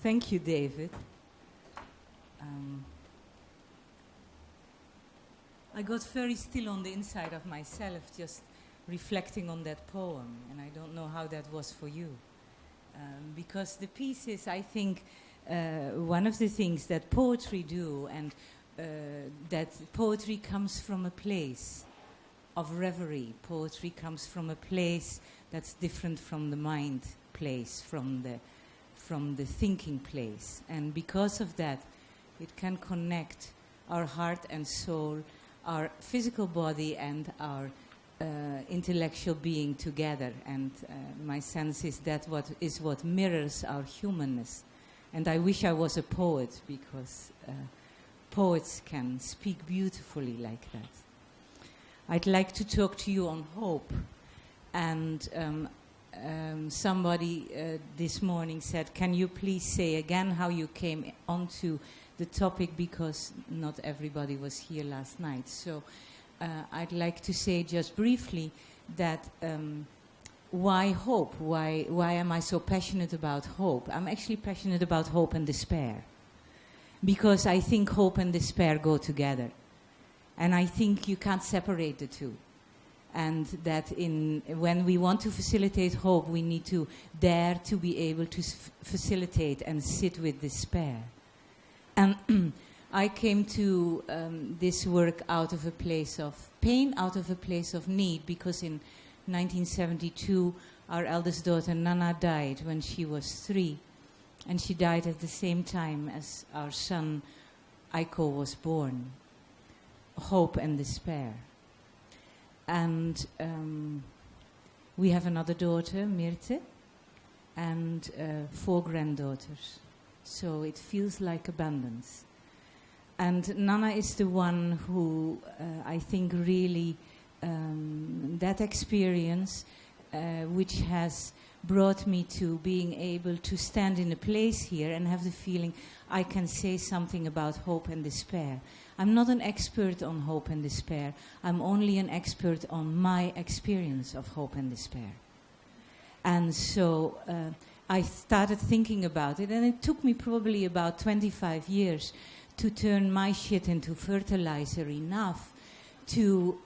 Thank you, David. I got very still on the inside of myself, just reflecting on that poem, and I don't know how that was for you. Because the piece is, I think, one of the things that poetry do, and that poetry comes from a place of reverie. Poetry comes from a place that's different from the mind place, from the thinking place. And because of that, it can connect our heart and soul, our physical body and our intellectual being together. And my sense is that what mirrors our humanness. And I wish I was a poet, because poets can speak beautifully like that. I'd like to talk to you on hope. And somebody this morning said, can you please say again how you came onto the topic, because not everybody was here last night. So I'd like to say just briefly that why hope? Why am I so passionate about hope? I'm actually passionate about hope and despair, because I think hope and despair go together. And I think you can't separate the two. And that when we want to facilitate hope, we need to dare to be able to facilitate and sit with despair. And I came to this work out of a place of pain, out of a place of need, because in 1972, our eldest daughter, Nana, died when she was 3. And she died at the same time as our son, Aiko, was born. Hope and despair. And we have another daughter, Mirte, and 4 granddaughters. So it feels like abundance. And Nana is the one who I think really, that experience, which has brought me to being able to stand in a place here and have the feeling I can say something about hope and despair. I'm not an expert on hope and despair. I'm only an expert on my experience of hope and despair. And so I started thinking about it, and it took me probably about 25 years to turn my shit into fertilizer enough to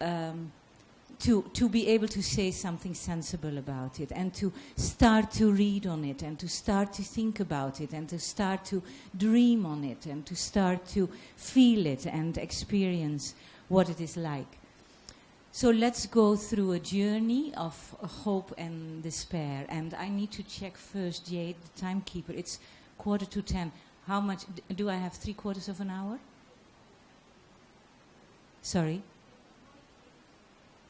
be able to say something sensible about it, and to start to read on it, and to start to think about it, and to start to dream on it, and to start to feel it and experience what it is like. So let's go through a journey of hope and despair. And I need to check first, Jade, the timekeeper. It's 9:45. How much do I have? 3/4 of an hour? Sorry?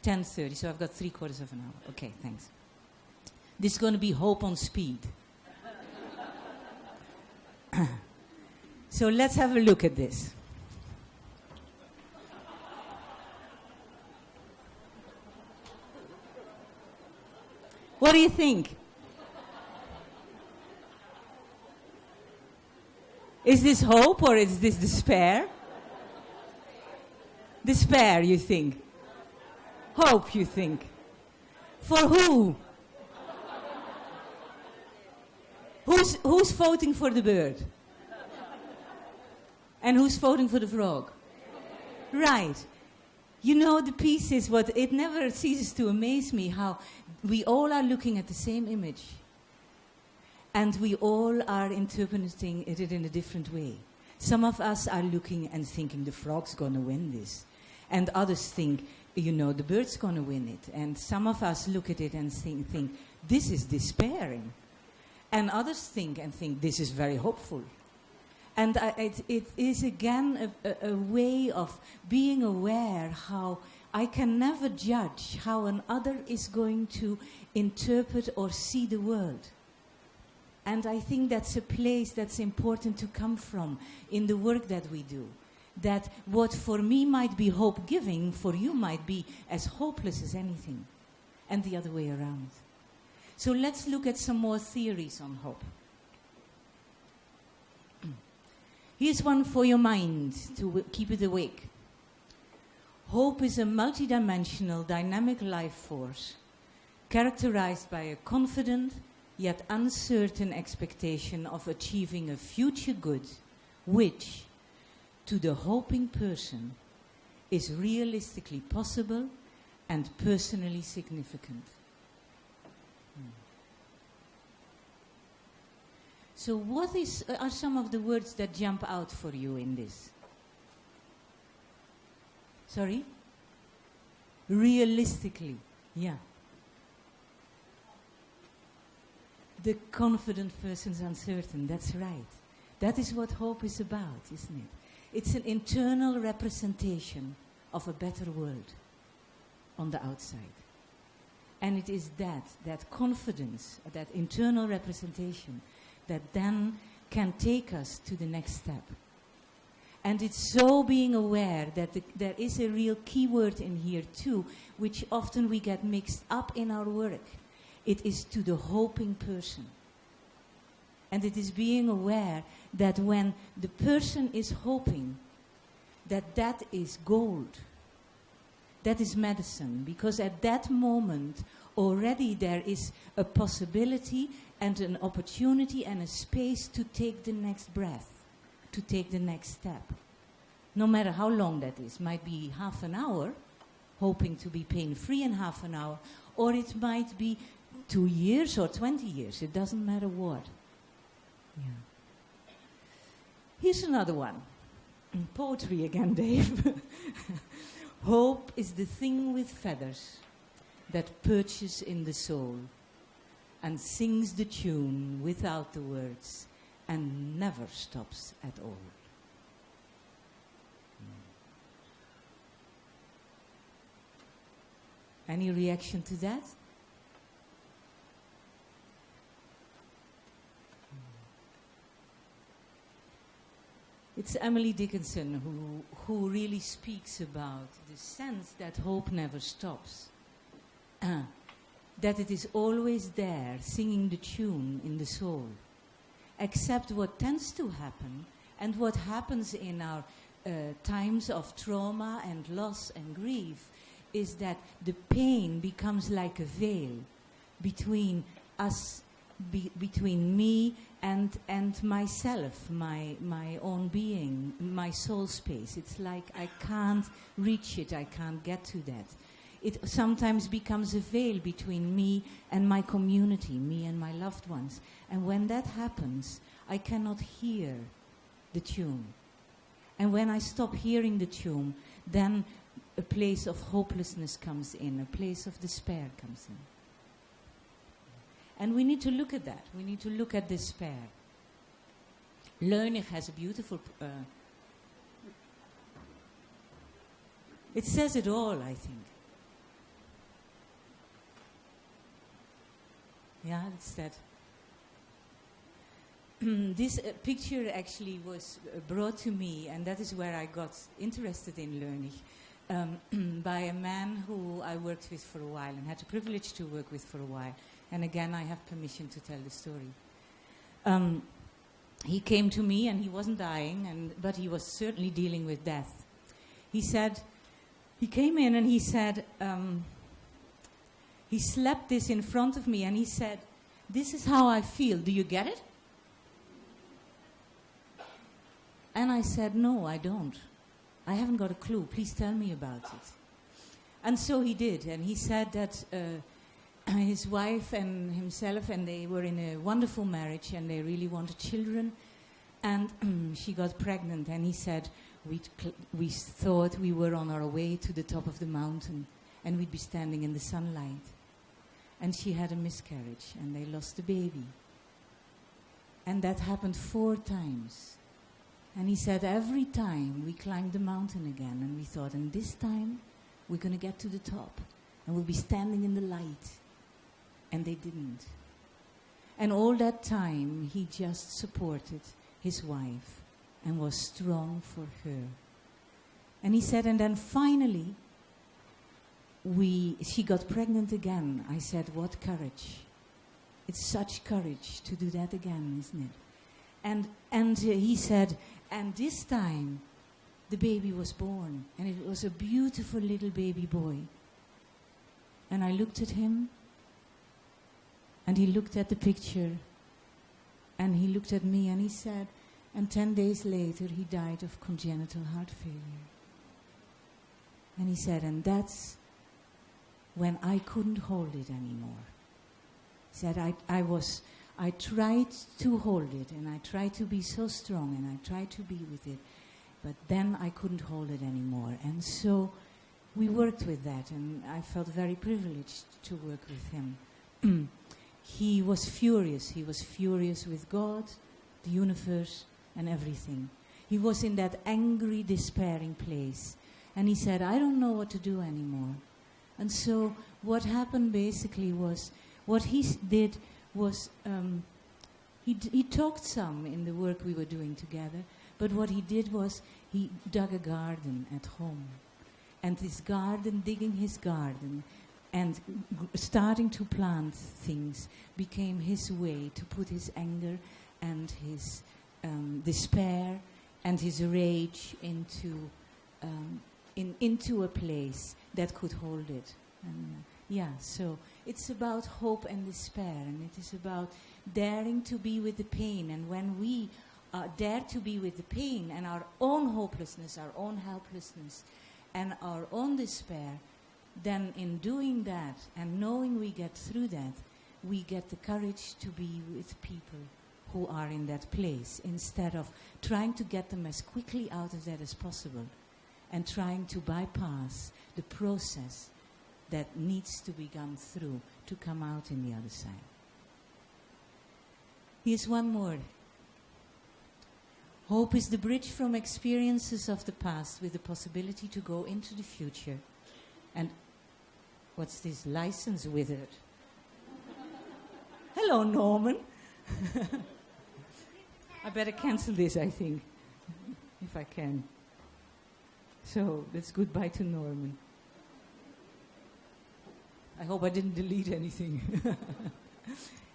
10:30, so I've got 3/4 of an hour. Okay, thanks. This is going to be hope on speed. So let's have a look at this. What do you think? Is this hope or is this despair? Despair, you think? Hope, you think? For who? Who's voting for the bird? And who's voting for the frog? Right. You know, the piece is what it never ceases to amaze me, how we all are looking at the same image. And we all are interpreting it in a different way. Some of us are looking and thinking the frog's going to win this. And others think, you know, the bird's going to win it. And some of us look at it and think this is despairing. And others think this is very hopeful. And it is again a way of being aware how I can never judge how another is going to interpret or see the world. And I think that's a place that's important to come from in the work that we do. That what for me might be hope-giving, for you might be as hopeless as anything. And the other way around. So let's look at some more theories on hope. Here's one for your mind to keep it awake. Hope is a multidimensional, dynamic life force characterized by a confident, yet uncertain expectation of achieving a future good, which, to the hoping person, is realistically possible and personally significant. So what are some of the words that jump out for you in this? Sorry? Realistically, yeah. The confident person's uncertain, that's right. That is what hope is about, isn't it? It's an internal representation of a better world on the outside. And it is that confidence, that internal representation, that then can take us to the next step. And it's so being aware that there is a real keyword in here too, which often we get mixed up in our work. It is to the hoping person. And it is being aware that when the person is hoping, that is gold. That is medicine, because at that moment already there is a possibility and an opportunity and a space to take the next breath, to take the next step. No matter how long that is. Might be half an hour, hoping to be pain-free in half an hour, or it might be 2 years or 20 years. It doesn't matter what. Yeah. Here's another one. Poetry again, Dave. Hope is the thing with feathers that perches in the soul and sings the tune without the words and never stops at all. Any reaction to that? It's Emily Dickinson who really speaks about the sense that hope never stops. That it is always there, singing the tune in the soul. Except what tends to happen, and what happens in our times of trauma and loss and grief, is that the pain becomes like a veil between us, between me and myself, my own being, my soul space. It's like I can't reach it, I can't get to that. It sometimes becomes a veil between me and my community, me and my loved ones. And when that happens, I cannot hear the tune. And when I stop hearing the tune, then a place of hopelessness comes in, a place of despair comes in. And we need to look at that. We need to look at despair. Leunig has a beautiful... it says it all, I think. Yeah, it's that. This picture actually was brought to me, and that is where I got interested in Leunig, by a man who I worked with for a while and had the privilege to work with for a while. And again, I have permission to tell the story. He came to me, and he wasn't dying, but he was certainly dealing with death. He came in and he said, he slapped this in front of me and he said, "This is how I feel. Do you get it?" And I said, "No, I don't. I haven't got a clue. Please tell me about it." And so he did. And he said that his wife and himself, and they were in a wonderful marriage, and they really wanted children. And she got pregnant. And he said, we thought we were on our way to the top of the mountain, and we'd be standing in the sunlight. And she had a miscarriage, and they lost the baby. And that happened 4 times. And he said, every time we climbed the mountain again, and we thought, and this time we're going to get to the top, and we'll be standing in the light. And they didn't. And all that time, he just supported his wife and was strong for her. And he said, and then finally, she got pregnant again. I said, what courage. It's such courage to do that again, isn't it? And he said, and this time, the baby was born. And it was a beautiful little baby boy. And I looked at him, And he looked at the picture, and he looked at me, and he said, and 10 days later he died of congenital heart failure. And he said, and that's when I couldn't hold it anymore. He said, I tried to hold it, and I tried to be so strong, and I tried to be with it, but then I couldn't hold it anymore. And so we worked with that, and I felt very privileged to work with him. He was furious. He was furious with God, the universe, and everything. He was in that angry, despairing place. And he said, I don't know what to do anymore. And so what happened basically was, what he did was, he talked some in the work we were doing together, but what he did was he dug a garden at home. And this garden, digging his garden, and starting to plant things became his way to put his anger and his despair and his rage into a place that could hold it. And so it's about hope and despair, and it is about daring to be with the pain. And when we dare to be with the pain and our own hopelessness, our own helplessness, and our own despair, then in doing that and knowing we get through that, we get the courage to be with people who are in that place, instead of trying to get them as quickly out of that as possible and trying to bypass the process that needs to be gone through to come out in the other side. Here's one more. Hope is the bridge from experiences of the past with the possibility to go into the future. And what's this license withered? Hello, Norman. I better cancel this, I think, if I can. So that's goodbye to Norman. I hope I didn't delete anything.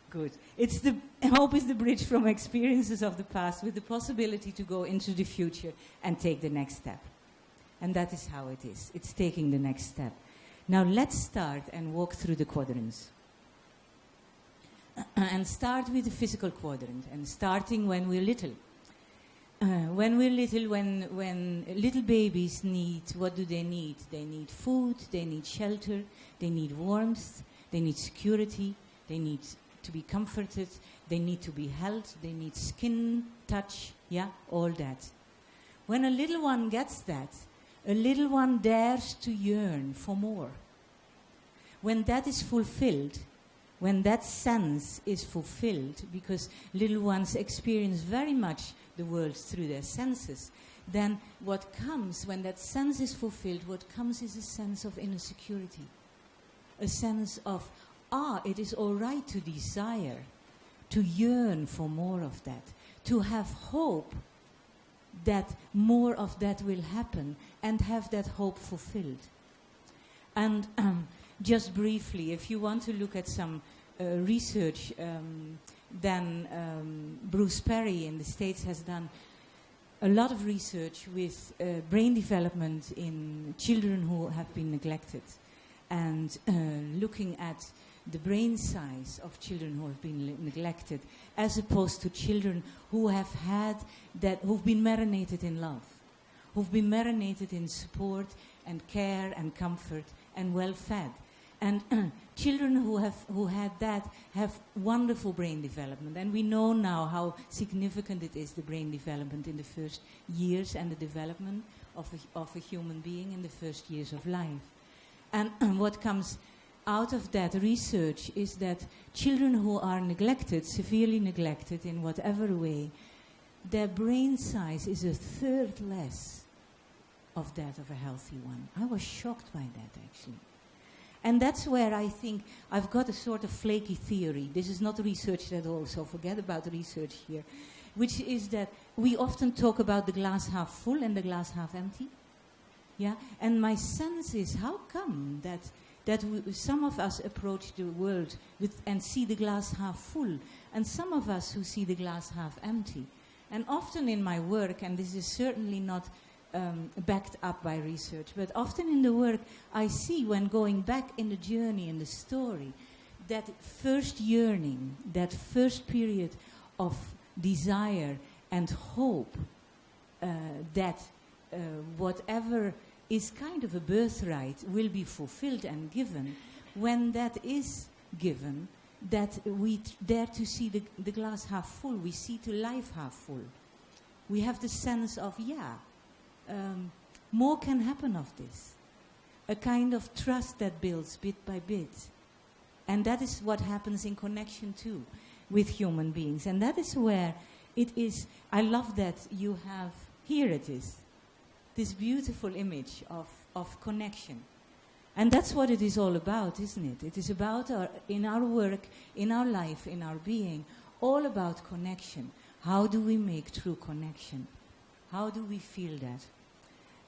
Good. Hope is the bridge from experiences of the past with the possibility to go into the future and take the next step. And that is how it is. It's taking the next step. Now let's start and walk through the quadrants. And start with the physical quadrant, and starting when we're little. When we're little, when little babies need, what do they need? They need food, they need shelter, they need warmth, they need security, they need to be comforted, they need to be held, they need skin, touch, all that. When a little one gets that, a little one dares to yearn for more. When that is fulfilled, when that sense is fulfilled, because little ones experience very much the world through their senses, then what comes, when that sense is fulfilled, what comes is a sense of inner security. A sense of, it is all right to desire, to yearn for more of that, to have hope that more of that will happen, and have that hope fulfilled. And just briefly, if you want to look at some research, then Bruce Perry in the States has done a lot of research with brain development in children who have been neglected, and looking at the brain size of children who have been neglected, as opposed to children who have who've been marinated in love, who've been marinated in support and care and comfort and well fed. And children who had that have wonderful brain development. And we know now how significant it is, the brain development in the first years, and the development of a human being in the first years of life. And what comes out of that research is that children who are neglected, severely neglected in whatever way, their brain size is a third less of that of a healthy one. I was shocked by that, actually. And that's where I think I've got a sort of flaky theory. This is not researched at all, so forget about research here. Which is that we often talk about the glass half full and the glass half empty. And my sense is, how come that some of us approach the world and see the glass half full, and some of us who see the glass half empty? And often in my work, and this is certainly not backed up by research, but often in the work I see, when going back in the journey, in the story, that first yearning, that first period of desire and hope that whatever is kind of a birthright will be fulfilled and given, when that is given, that we dare to see the glass half full, we see to life half full. We have the sense of, more can happen of this. A kind of trust that builds bit by bit. And that is what happens in connection too with human beings. And that is where it is, I love that you have, here it is, this beautiful image of connection. And that's what it is all about, isn't it? It is about, in our work, in our life, in our being, all about connection. How do we make true connection? How do we feel that?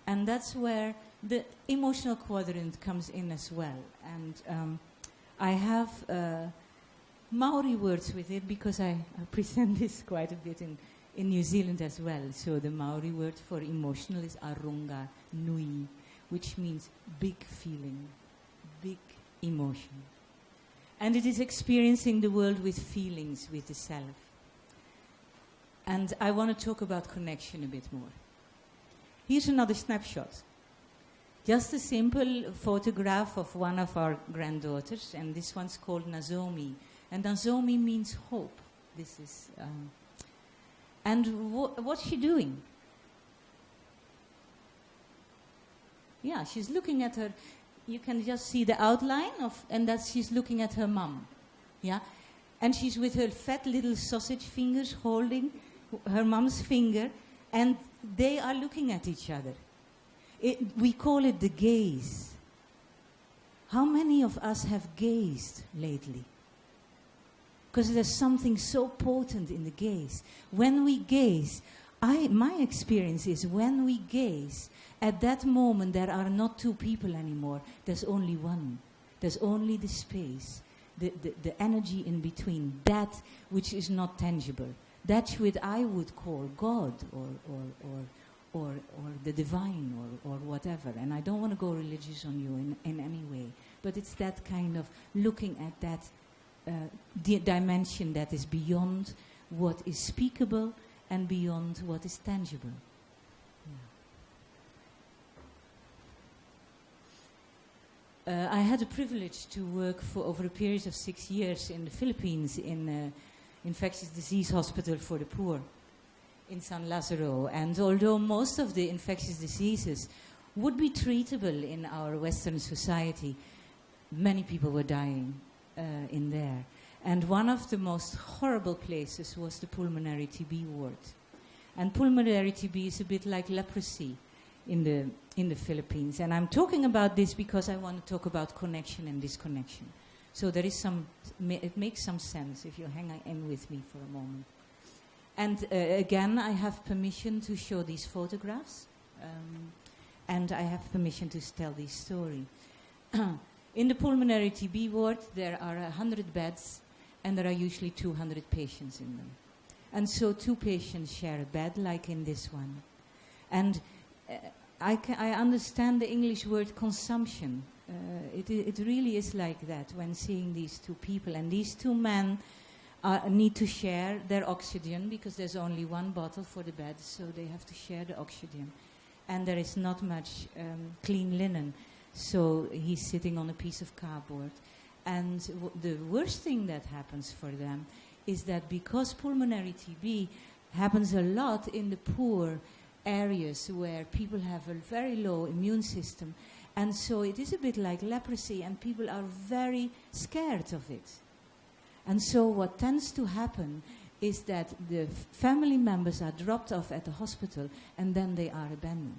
And that's where the emotional quadrant comes in as well. And I have Maori words with it because I present this quite a bit in New Zealand as well. So the Maori word for emotional is arunga nui, which means big feeling, big emotion. And it is experiencing the world with feelings, with the self. And I want to talk about connection a bit more. Here's another snapshot. Just a simple photograph of one of our granddaughters, and this one's called Nozomi. And Nozomi means hope. This is, and what's she doing? Yeah, she's looking at her. You can just see the outline of, and that she's looking at her mum. Yeah, and she's with her fat little sausage fingers holding her mum's finger, and they are looking at each other. We call it the gaze. How many of us have gazed lately? Because there's something so potent in the gaze. When we gaze, my experience is when we gaze, at that moment there are not two people anymore. There's only one. There's only the space, the energy in between, that which is not tangible. That which I would call God or the divine or whatever. And I don't want to go religious on you in any way. But it's that kind of looking at that dimension that is beyond what is speakable and beyond what is tangible. Yeah. I had the privilege to work for over a period of 6 years in the Philippines in infectious disease hospital for the poor in San Lazaro. And although most of the infectious diseases would be treatable in our Western society, many people were dying in there. And one of the most horrible places was the pulmonary TB ward. And pulmonary TB is a bit like leprosy in the Philippines. And I'm talking about this because I want to talk about connection and disconnection. So there is it makes some sense if you hang in with me for a moment. And again, I have permission to show these photographs. And I have permission to tell this story. In the pulmonary TB ward, there are 100 beds, and there are usually 200 patients in them. And so 2 patients share a bed, like in this one. And I understand the English word consumption. It really is like that when seeing these 2 people. And these 2 men need to share their oxygen because there's only 1 bottle for the bed, so they have to share the oxygen. And there is not much clean linen, so he's sitting on a piece of cardboard. And the worst thing that happens for them is that because pulmonary TB happens a lot in the poor areas where people have a very low immune system, and so it is a bit like leprosy, and people are very scared of it. And so what tends to happen is that the family members are dropped off at the hospital, and then they are abandoned.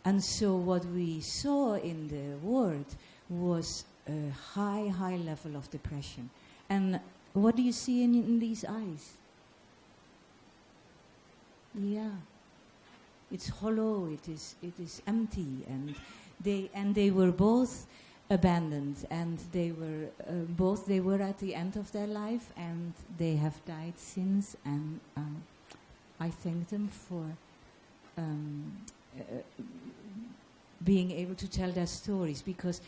And so what we saw in the ward was a high level of depression. And what do you see in these eyes? Yeah, it's hollow. It is empty, and they were both abandoned, and they were at the end of their life, and they have died since. And I thank them for being able to tell their stories, because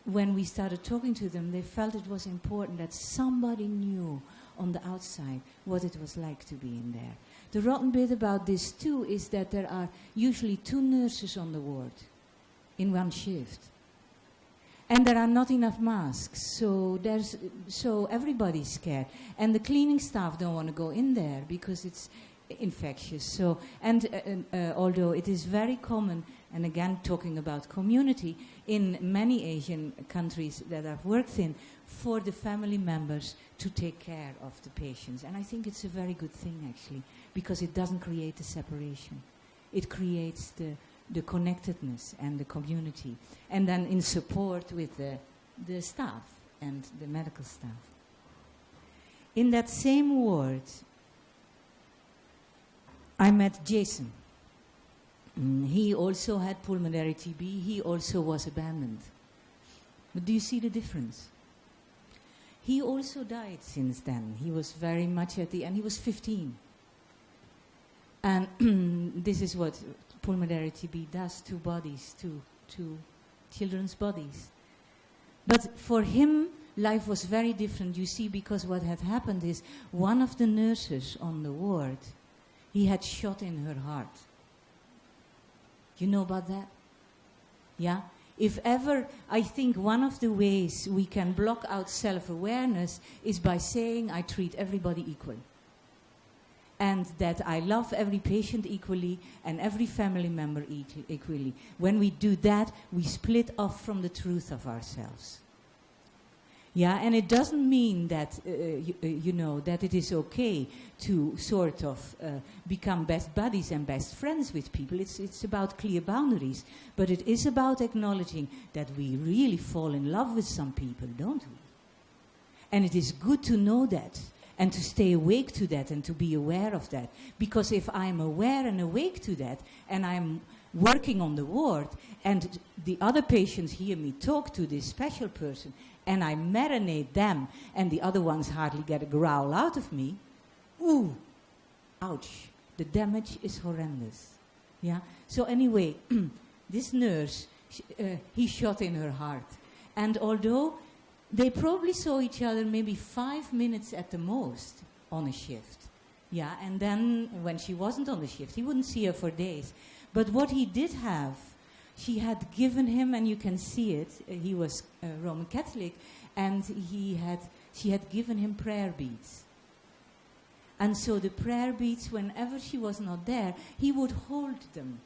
when we started talking to them, they felt it was important that somebody knew on the outside what it was like to be in there. The rotten bit about this too is that there are usually 2 nurses on the ward in one shift. And there are not enough masks, so everybody's scared. And the cleaning staff don't want to go in there because it's infectious. So, although it is very common, and again talking about community, in many Asian countries that I've worked in, for the family members to take care of the patients. And I think it's a very good thing, actually, because it doesn't create the separation. It creates the connectedness and the community. And then in support with the staff and the medical staff. In that same ward, I met Jason. He also had pulmonary TB. He also was abandoned. But do you see the difference? He also died since then. He was very much at the end. He was 15. And this is what pulmonary TB does to bodies, to children's bodies. But for him, life was very different, you see, because what had happened is one of the nurses on the ward, he had shot in her heart. You know about that? Yeah? If ever, I think one of the ways we can block out self-awareness is by saying I treat everybody equal. And that I love every patient equally and every family member equally. When we do that, we split off from the truth of ourselves. Yeah, and it doesn't mean that, that it is okay to sort of become best buddies and best friends with people. It's about clear boundaries. But it is about acknowledging that we really fall in love with some people, don't we? And it is good to know that and to stay awake to that and to be aware of that. Because if I'm aware and awake to that and I'm working on the ward and the other patients hear me talk to this special person and I marinate them and the other ones hardly get a growl out of me, ooh, ouch, the damage is horrendous. Yeah. So anyway, this nurse, he shot in her heart. And although they probably saw each other maybe 5 minutes at the most on a shift. Yeah, and then when she wasn't on the shift, he wouldn't see her for days. But what he did have, she had given him, and you can see it, he was Roman Catholic, and she had given him prayer beads. And so the prayer beads, whenever she was not there, he would hold them.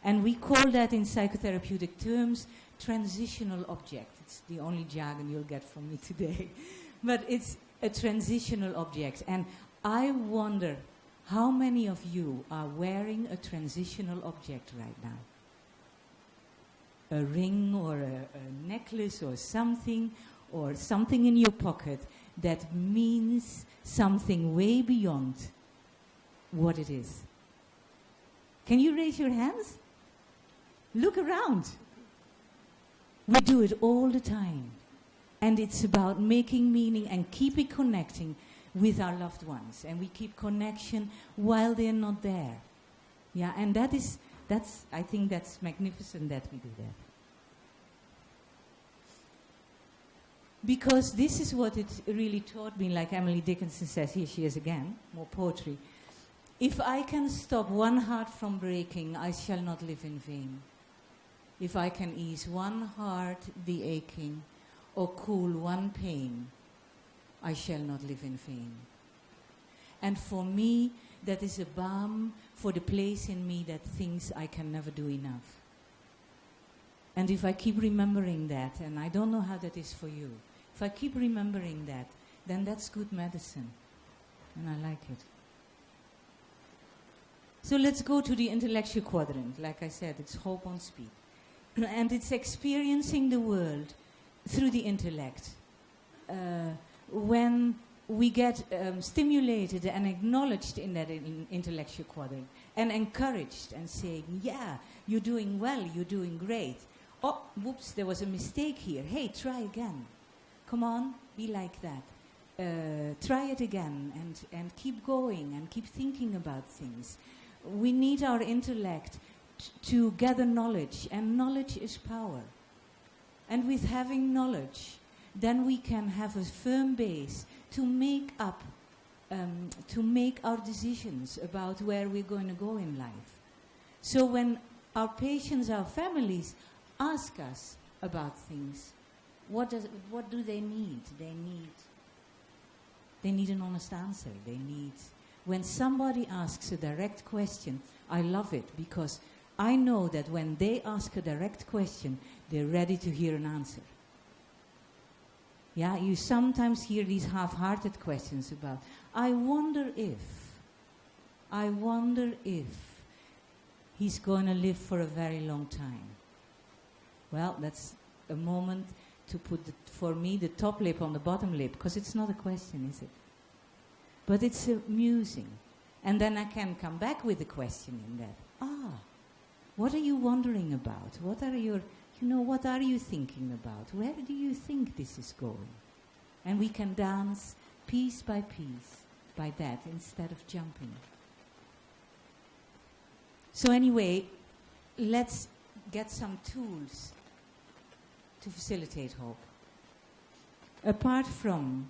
And we call that in psychotherapeutic terms transitional object. It's the only jargon you'll get from me today. But it's a transitional object. And I wonder how many of you are wearing a transitional object right now? A ring or a necklace or something in your pocket that means something way beyond what it is. Can you raise your hands? Look around. We do it all the time. And it's about making meaning and keeping connecting with our loved ones. And we keep connection while they're not there. Yeah, and I think that's magnificent that we do that. Because this is what it really taught me, like Emily Dickinson says, here she is again, more poetry. If I can stop one heart from breaking, I shall not live in vain. If I can ease one heart the aching, or cool one pain, I shall not live in vain. And for me, that is a balm for the place in me that thinks I can never do enough. And if I keep remembering that, and I don't know how that is for you, if I keep remembering that, then that's good medicine. And I like it. So let's go to the intellectual quadrant. Like I said, it's hope on speed. And it's experiencing the world through the intellect. When we get stimulated and acknowledged in that intellectual quadrant and encouraged and saying, yeah, you're doing well, you're doing great. Oh, whoops, there was a mistake here. Hey, try again. Come on, be like that. Try it again and keep going and keep thinking about things. We need our intellect to gather knowledge, and knowledge is power. And with having knowledge, then we can have a firm base to make up, to make our decisions about where we're going to go in life. So when our patients, our families ask us about things, what do they need? They need an honest answer. When somebody asks a direct question, I love it, because I know that when they ask a direct question, they're ready to hear an answer. Yeah, you sometimes hear these half-hearted questions about, I wonder if he's going to live for a very long time. Well, that's a moment to put, for me, the top lip on the bottom lip, because it's not a question, is it? But it's amusing. And then I can come back with a question in that. What are you wondering about? What are you thinking about? Where do you think this is going? And we can dance piece by piece by that instead of jumping. So anyway, let's get some tools to facilitate hope. Apart from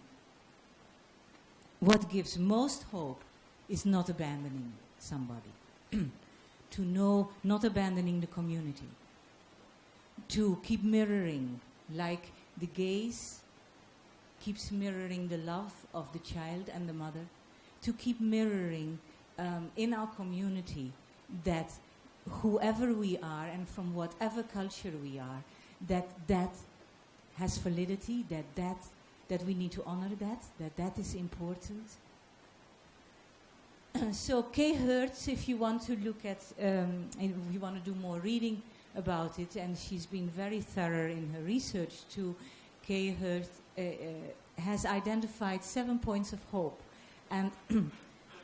what gives most hope is not abandoning somebody. To know, not abandoning the community. To keep mirroring, like the gaze keeps mirroring the love of the child and the mother. To keep mirroring in our community that whoever we are and from whatever culture we are, that has validity, that we need to honor that is important. So Kay Hertz, if you want to look at, if you want to do more reading about it, and she's been very thorough in her research too, Kay Hertz has identified 7 points of hope. And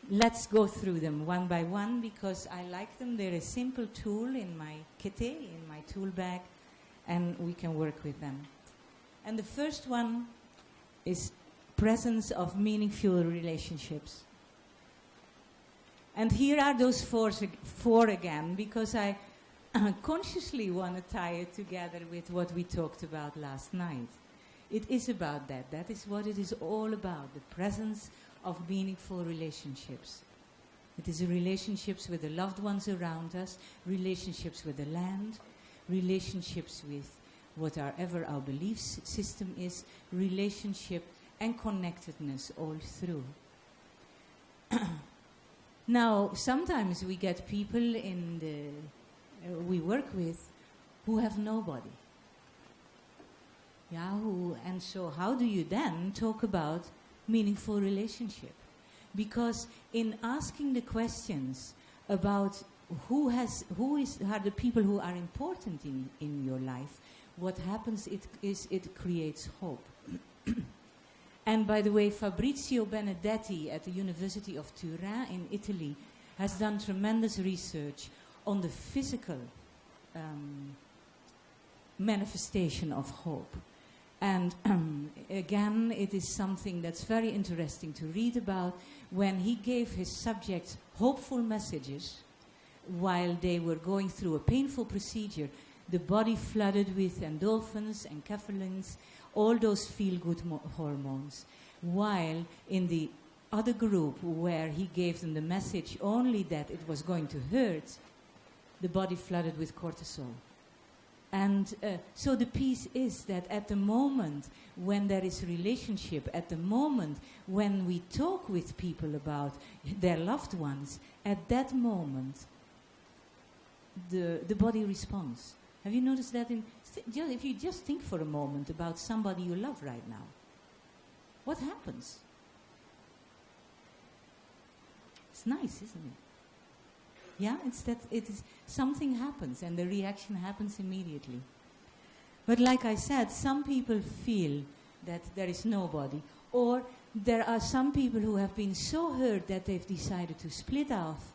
let's go through them one by one, because I like them. They're a simple tool in my kitty, in my tool bag, and we can work with them. And the first one is presence of meaningful relationships. And here are those four again, because I consciously want to tie it together with what we talked about last night. It is about that. That is what it is all about, the presence of meaningful relationships. It is relationships with the loved ones around us, relationships with the land, relationships with whatever our belief system is, relationship and connectedness all through. Now, sometimes we get people we work with who have nobody. Yeah, and so how do you then talk about meaningful relationship? Because in asking the questions about who are the people who are important in your life, what happens it creates hope. And by the way, Fabrizio Benedetti at the University of Turin in Italy has done tremendous research on the physical manifestation of hope. And again, it is something that's very interesting to read about. When he gave his subjects hopeful messages while they were going through a painful procedure, the body flooded with endorphins and enkephalins, all those feel-good hormones. While in the other group, where he gave them the message only that it was going to hurt, the body flooded with cortisol. And so the piece is that at the moment when there is a relationship, at the moment when we talk with people about their loved ones, at that moment the body responds. Have you noticed that? If you just think for a moment about somebody you love right now, what happens? It's nice, isn't it? Yeah, something happens and the reaction happens immediately. But like I said, some people feel that there is nobody, or there are some people who have been so hurt that they've decided to split off,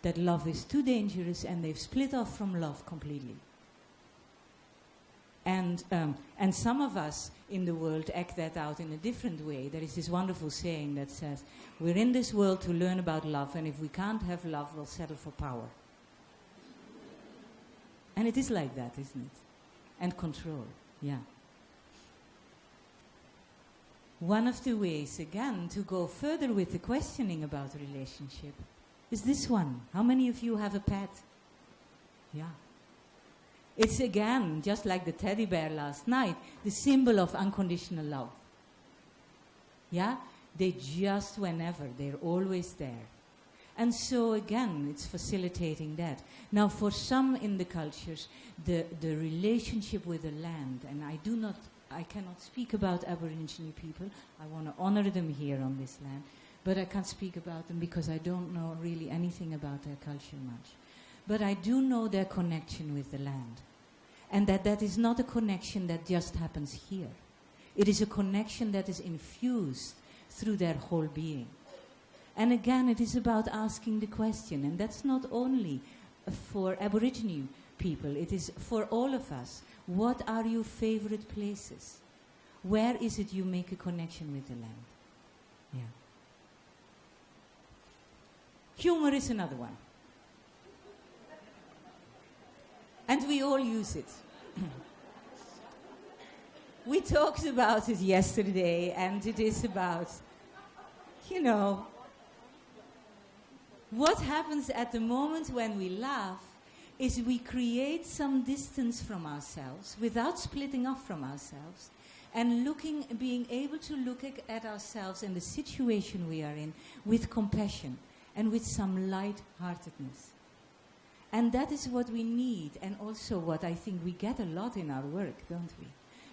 that love is too dangerous, and they've split off from love completely. And some of us in the world act that out in a different way. There is this wonderful saying that says, we're in this world to learn about love, and if we can't have love, we'll settle for power. And it is like that, isn't it? And control, Yeah. One of the ways, again, to go further with the questioning about relationship is this one. How many of you have a pet? Yeah. It's again, just like the teddy bear last night, the symbol of unconditional love. Yeah? They just, whenever, they're always there. And so again, it's facilitating that. Now for some in the cultures, the relationship with the land, and I cannot speak about Aboriginal people. I want to honor them here on this land. But I can't speak about them because I don't know really anything about their culture much. But I do know their connection with the land. And that is not a connection that just happens here. It is a connection that is infused through their whole being. And again, it is about asking the question. And that's not only for Aboriginal people. It is for all of us. What are your favorite places? Where is it you make a connection with the land? Yeah. Humor is another one. And we all use it. We talked about it yesterday, and it is about, what happens at the moment when we laugh is we create some distance from ourselves without splitting off from ourselves and being able to look at ourselves and the situation we are in with compassion and with some light-heartedness. And that is what we need, and also what I think we get a lot in our work, don't we?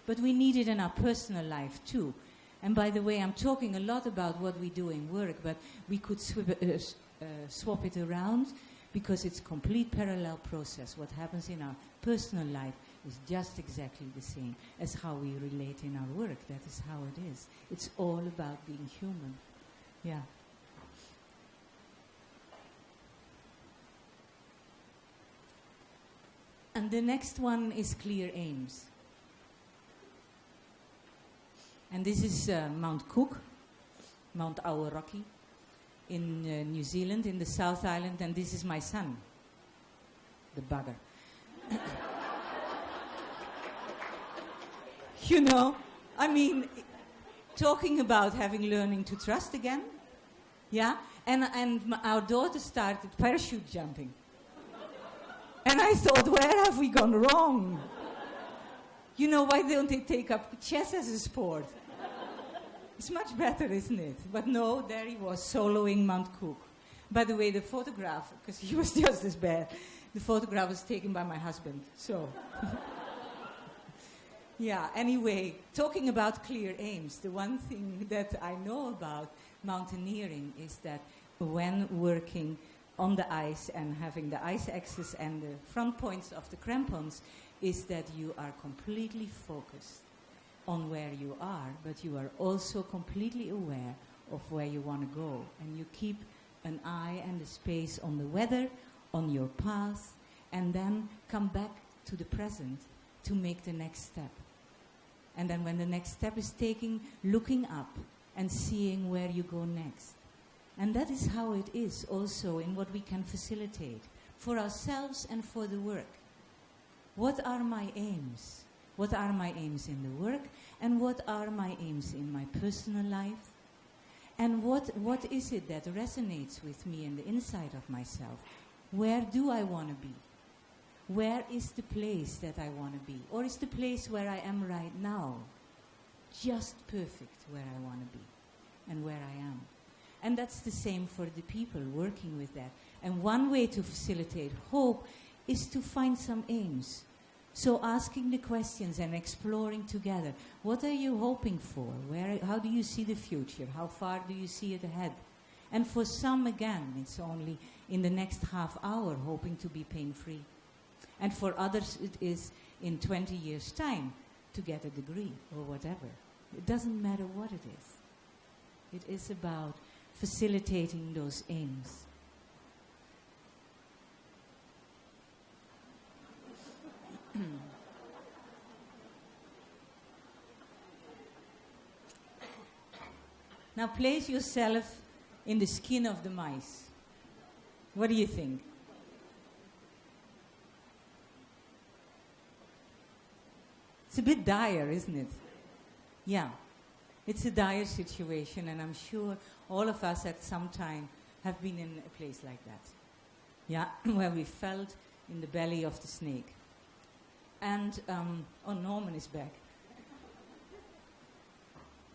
But we need it in our personal life too. And by the way, I'm talking a lot about what we do in work, but we could swap it around because it's a complete parallel process. What happens in our personal life is just exactly the same as how we relate in our work. That is how it is. It's all about being human. Yeah. And the next one is clear aims. And this is Mount Cook, Mount Awaraki, in New Zealand, in the South Island, and this is my son, the bugger. Talking about learning to trust again, yeah? And our daughter started parachute jumping. And I thought, where have we gone wrong? Why don't they take up chess as a sport? It's much better, isn't it? But no, there he was, soloing Mount Cook. By the way, the photograph, because he was just as bad, the photograph was taken by my husband, so. Yeah, anyway, talking about clear aims, the one thing that I know about mountaineering is that when working on the ice and having the ice axis and the front points of the crampons, is that you are completely focused on where you are, but you are also completely aware of where you want to go. And you keep an eye and a space on the weather, on your path, and then come back to the present to make the next step. And then when the next step is taken, looking up and seeing where you go next. And that is how it is also in what we can facilitate for ourselves and for the work. What are my aims? What are my aims in the work? And what are my aims in my personal life? And what is it that resonates with me in the inside of myself? Where do I want to be? Where is the place that I want to be? Or is the place where I am right now just perfect where I want to be and where I am? And that's the same for the people working with that. And one way to facilitate hope is to find some aims. So asking the questions and exploring together. What are you hoping for? How do you see the future? How far do you see it ahead? And for some, again, it's only in the next half hour hoping to be pain-free. And for others, it is in 20 years' time to get a degree or whatever. It doesn't matter what it is. It is about facilitating those aims. Now place yourself in the skin of the mice. What do you think? It's a bit dire, isn't it? Yeah. It's a dire situation, and I'm sure all of us at some time have been in a place like that. Yeah, where we felt in the belly of the snake. And, oh, Norman is back.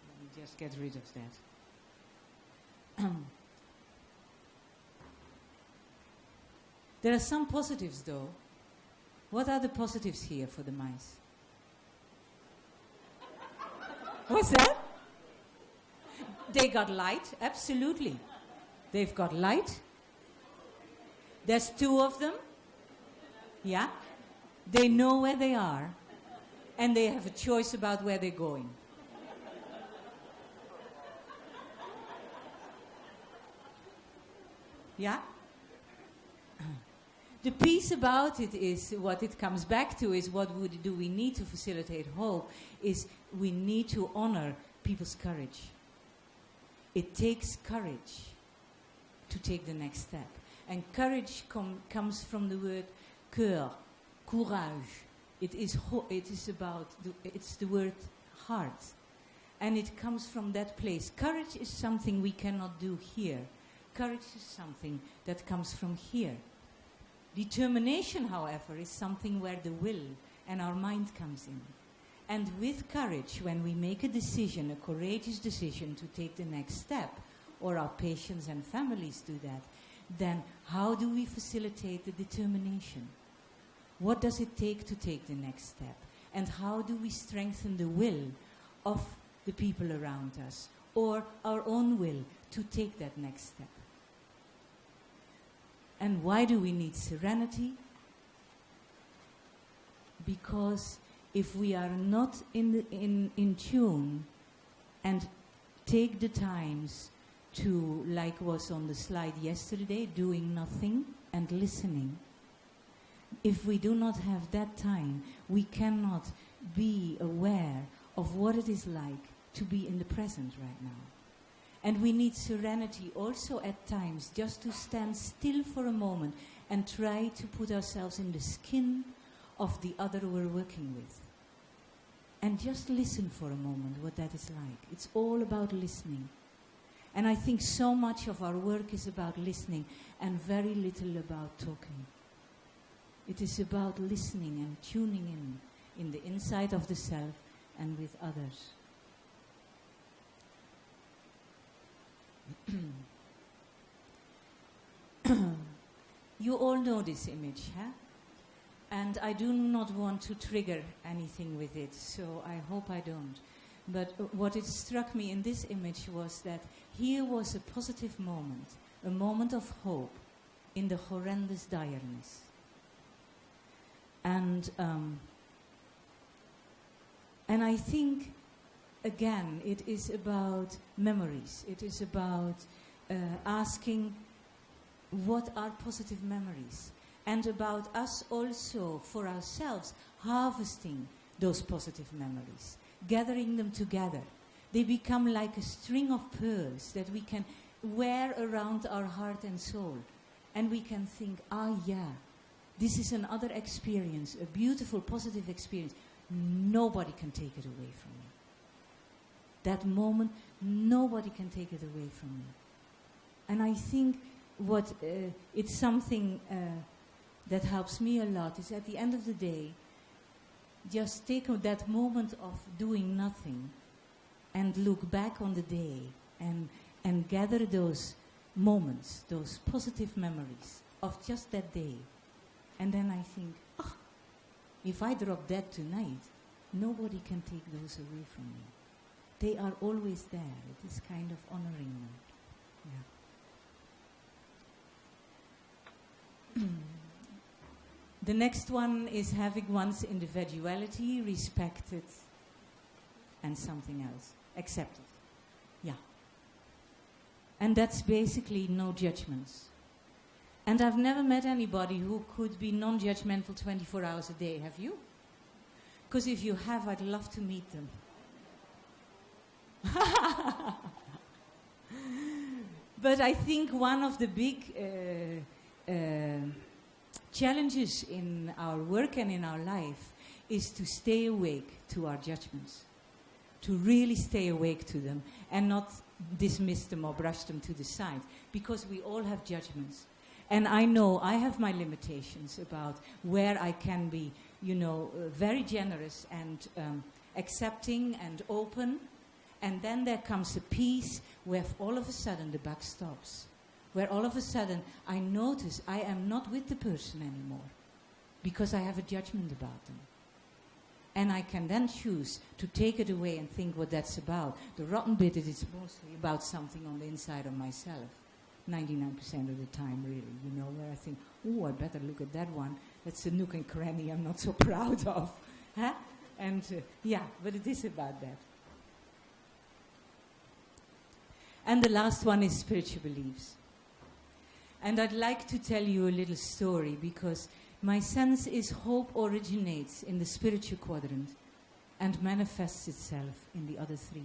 Let me just get rid of that. There are some positives, though. What are the positives here for the mice? What's that? They got light, absolutely. They've got light. There's 2 of them. Yeah. They know where they are. And they have a choice about where they're going. Yeah? The piece about it is, what it comes back to is, what do we need to facilitate hope, is we need to honor people's courage. It takes courage to take the next step. And courage comes from the word cœur, courage. It's the word heart. And it comes from that place. Courage is something we cannot do here. Courage is something that comes from here. Determination, however, is something where the will and our mind comes in. And with courage, when we make a decision, a courageous decision to take the next step, or our patients and families do that, then how do we facilitate the determination? What does it take to take the next step? And how do we strengthen the will of the people around us, or our own will to take that next step? And why do we need serenity? Because if we are not in tune and take the times to, like was on the slide yesterday, doing nothing and listening, if we do not have that time, we cannot be aware of what it is like to be in the present right now. And we need serenity also at times, just to stand still for a moment and try to put ourselves in the skin of the other we're working with. And just listen for a moment what that is like. It's all about listening. And I think so much of our work is about listening and very little about talking. It is about listening and tuning in the inside of the self and with others. You all know this image, huh? And I do not want to trigger anything with it, so I hope I don't. But what it struck me in this image was that here was a positive moment, a moment of hope in the horrendous direness. And I think, again, it is about memories. It is about asking what are positive memories, and about us also, for ourselves, harvesting those positive memories, gathering them together. They become like a string of pearls that we can wear around our heart and soul. And we can think, yeah, this is another experience, a beautiful, positive experience. Nobody can take it away from me. That moment, nobody can take it away from me. And I think it's something that helps me a lot, is at the end of the day, just take that moment of doing nothing and look back on the day and gather those moments, those positive memories of just that day. And then I think, if I drop dead tonight, nobody can take those away from me. They are always there. It is kind of honoring them. Yeah. The next one is having one's individuality respected and something else accepted. Yeah. And that's basically no judgments. And I've never met anybody who could be non-judgmental 24 hours a day. Have you? Because if you have, I'd love to meet them. But I think one of the big challenges in our work and in our life is to stay awake to our judgments, to really stay awake to them and not dismiss them or brush them to the side, because we all have judgments. And I know I have my limitations about where I can be, very generous and accepting and open. And then there comes a piece where all of a sudden the buck stops, where all of a sudden I notice I am not with the person anymore because I have a judgment about them. And I can then choose to take it away and think what that's about. The rotten bit is mostly about something on the inside of myself. 99% of the time, really, where I think, oh, I better look at that one. That's a nook and cranny I'm not so proud of. Huh? And, but it is about that. And the last one is spiritual beliefs. And I'd like to tell you a little story, because my sense is hope originates in the spiritual quadrant and manifests itself in the other three.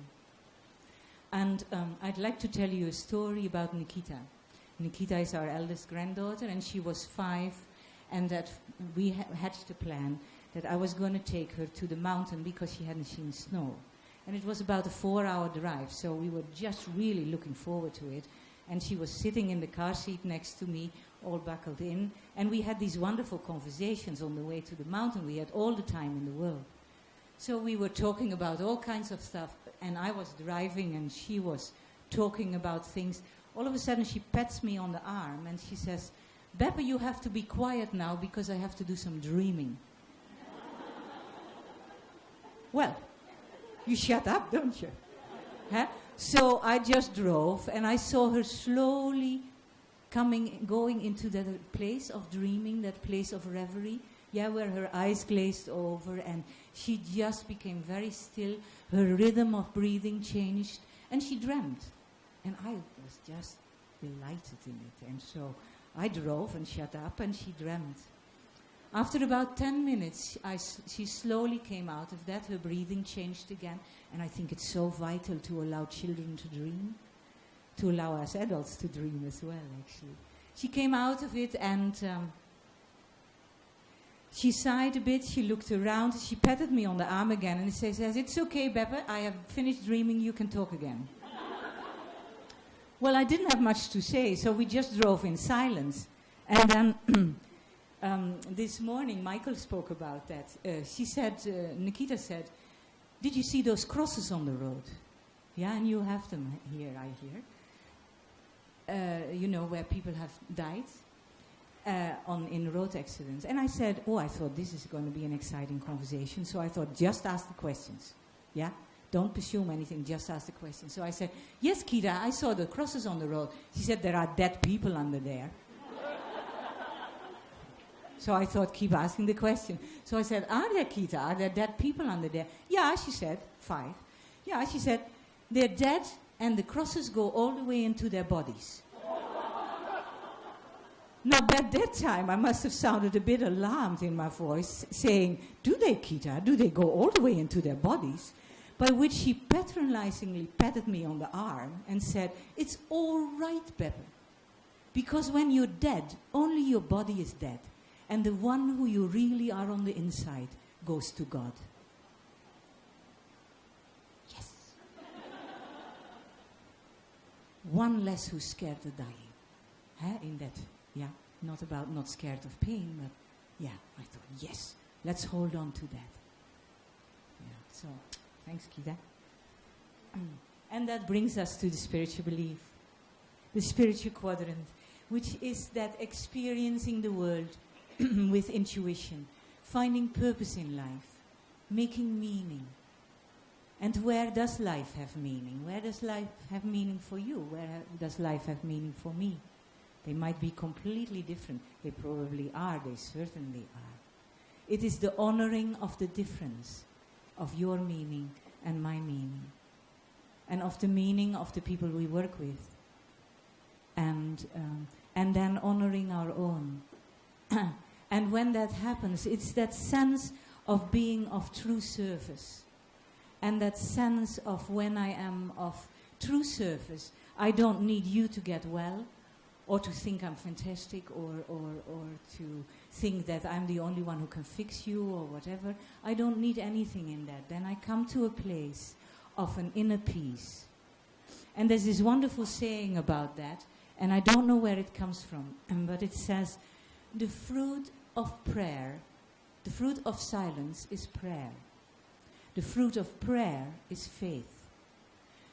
And I'd like to tell you a story about Nikita. Nikita is our eldest granddaughter, and she was 5, and that we hatched a plan that I was going to take her to the mountain because she hadn't seen snow. And it was about a 4-hour drive, so we were just really looking forward to it. And she was sitting in the car seat next to me, all buckled in, and we had these wonderful conversations on the way to the mountain. We had all the time in the world. So we were talking about all kinds of stuff, and I was driving and she was talking about things. All of a sudden she pats me on the arm and she says, "Beppe, you have to be quiet now because I have to do some dreaming." Well, you shut up, don't you? Huh? So I just drove and I saw her slowly going into that place of dreaming, that place of reverie, where her eyes glazed over and she just became very still. Her rhythm of breathing changed and she dreamt. And I was just delighted in it. And so I drove and shut up and she dreamt. After about 10 minutes, she slowly came out of that. Her breathing changed again. And I think it's so vital to allow children to dream, to allow us adults to dream as well, actually. She came out of it and she sighed a bit, she looked around, she patted me on the arm again and she says, "It's okay, Beppe, I have finished dreaming, you can talk again." Well, I didn't have much to say, so we just drove in silence. And then this morning, Michael spoke about that. She said, Nikita said, "Did you see those crosses on the road?" Yeah, and you have them here, I hear. Where people have died in road accidents. And I said, I thought this is going to be an exciting conversation. So I thought, just ask the questions. Yeah? Don't presume anything, just ask the questions. So I said, "Yes, Kita, I saw the crosses on the road." She said, "There are dead people under there." So I thought, keep asking the question. So I said, "Are there, Kita, are there dead people under there?" "Yeah," she said, 5. "Yeah," she said, "they're dead and the crosses go all the way into their bodies." Now, at that time, I must have sounded a bit alarmed in my voice, saying, "Do they, Kita? Do they go all the way into their bodies?" By which she patronizingly patted me on the arm and said, "It's all right, Beppe. Because when you're dead, only your body is dead. And the one who you really are on the inside goes to God." Yes. One less who's scared of dying. In that, not about not scared of pain, but I thought, yes, let's hold on to that. So, thanks, Kita. And that brings us to the spiritual belief, the spiritual quadrant, which is that experiencing the world with intuition, finding purpose in life, making meaning. And where does life have meaning? Where does life have meaning for you? Where does life have meaning for me? They might be completely different. They probably are. They certainly are. It is the honoring of the difference of your meaning and my meaning, and of the meaning of the people we work with, and then honoring our own. And when that happens, it's that sense of being of true service. And that sense of when I am of true service, I don't need you to get well, or to think I'm fantastic, or to think that I'm the only one who can fix you, or whatever. I don't need anything in that. Then I come to a place of an inner peace. And there's this wonderful saying about that, and I don't know where it comes from, but it says, the fruit of prayer, the fruit of silence is prayer. The fruit of prayer is faith.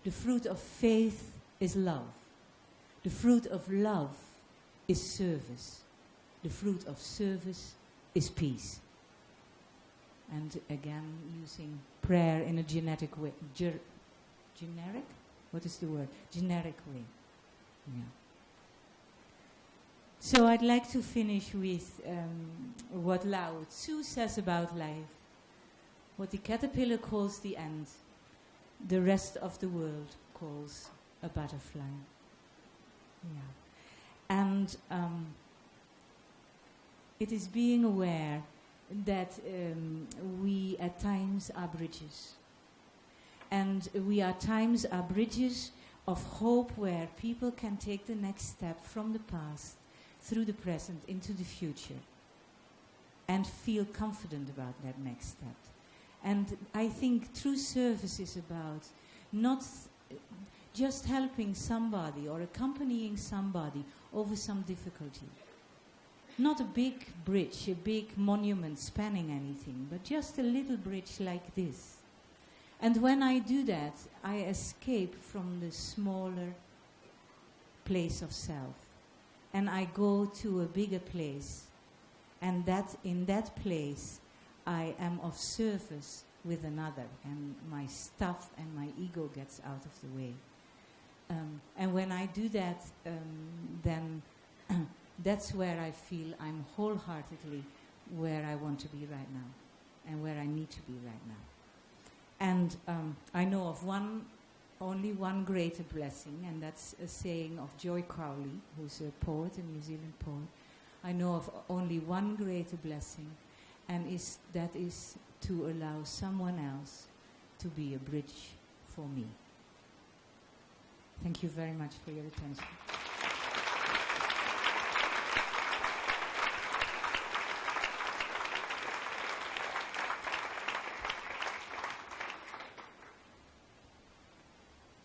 The fruit of faith is love. The fruit of love is service. The fruit of service is peace. And again, using prayer in a generic way. Generic? What is the word? Generic way. Yeah. So I'd like to finish with what Lao Tzu says about life. What the caterpillar calls the ant, the rest of the world calls a butterfly. Yeah. And it is being aware that we at times are bridges. And we at times are bridges of hope where people can take the next step from the past through the present into the future and feel confident about that next step. And I think true service is about not just helping somebody or accompanying somebody over some difficulty. Not a big bridge, a big monument spanning anything, but just a little bridge like this. And when I do that, I escape from the smaller place of self. And I go to a bigger place. And that in that place, I am of service with another. And my stuff and my ego gets out of the way. And when I do that, then that's where I feel I'm wholeheartedly where I want to be right now. And where I need to be right now. And I know of only one greater blessing, and that's a saying of Joy Crowley, who's a poet, a New Zealand poet. I know of only one greater blessing, and that is to allow someone else to be a bridge for me. Thank you very much for your attention.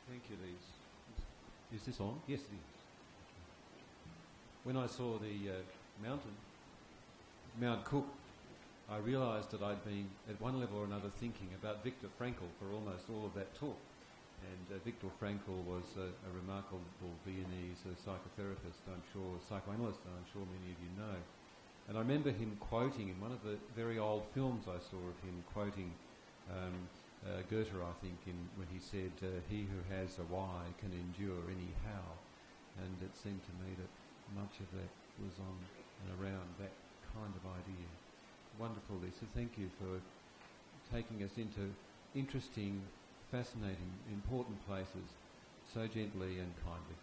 Thank you, Liese. Is this on? Yes, it is. When I saw the mountain, Mount Cook, I realised that I'd been, at one level or another, thinking about Viktor Frankl for almost all of that talk. And Viktor Frankl was a remarkable Viennese psychotherapist, I'm sure, psychoanalyst, I'm sure many of you know. And I remember him quoting in one of the very old films I saw of him, quoting Goethe, I think, when he said, he who has a why can endure any how. And it seemed to me that much of that was on and around that kind of idea. Wonderful, Liese. Thank you for taking us into interesting, fascinating, important places so gently and kindly.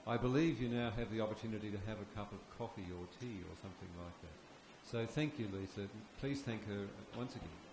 I believe you now have the opportunity to have a cup of coffee or tea or something like that. So thank you, Liese. Please thank her once again.